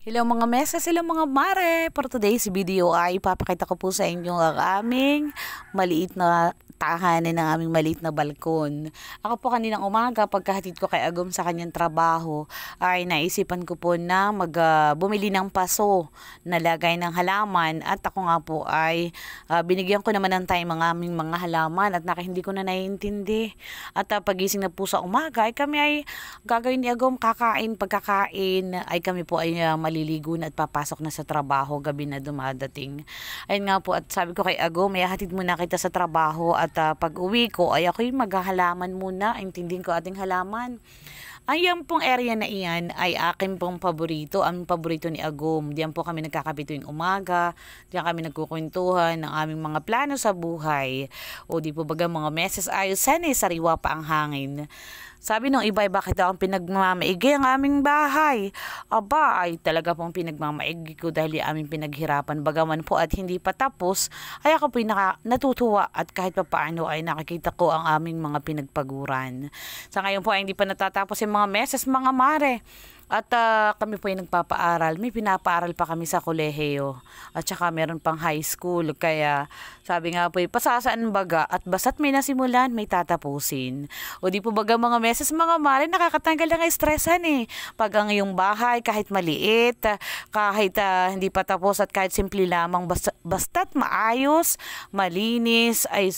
Hello mga meses, hello mga mare! For today's video ay ipapakita ko po sa inyo ang aming maliit na tahanan ng aming maliit na balkon. Ako po kaninang umaga, pagkahatid ko kay Agum sa kanyang trabaho, ay naisipan ko po na bumili ng paso na lagay ng halaman at ako nga po ay binigyan ko naman ng time ang aming mga halaman at hindi ko na naiintindi. At pagising na po sa umaga ay kami ay gagawin ni Agum pagkakain ay kami po ay maliligo na at papasok na sa trabaho, gabi na dumadating. Ayun nga po, at sabi ko kay Agum, may hatid muna kita sa trabaho at pag uwi ko ay ako'y maghahalaman muna, intindihin ko ating halaman. Ayan pong area na iyan ay akin pong paborito, ang paborito ni Agum. Diyan po kami nagkakape tuwing umaga, diyan kami nagkukwentuhan ng aming mga plano sa buhay. O di po baga mga meses ayos, sana sariwa pa ang hangin. Sabi nung iba, bakit ako pinagmamaigi ang aming bahay? Aba, ay talaga pong pinagmamaigi ko dahil yung aming pinaghirapan. Bagaman po at hindi pa tapos, ay ako po natutuwa at kahit pa paano ay nakikita ko ang aming mga pinagpaguran. Sa ngayon po ay hindi pa natatapos yung mga meses, mga mare. At kami po ay nagpapaaral. May pinapaaral pa kami sa kolehiyo. At saka meron pang high school. Kaya sabi nga po ay pasasaan baga at basta't may nasimulan, may tatapusin. O di po baga mga meses, mga mare, nakakatanggal ng stressan eh. Pag ang iyong bahay kahit maliit, kahit hindi pa tapos at kahit simple lamang, basta't maayos, malinis, ay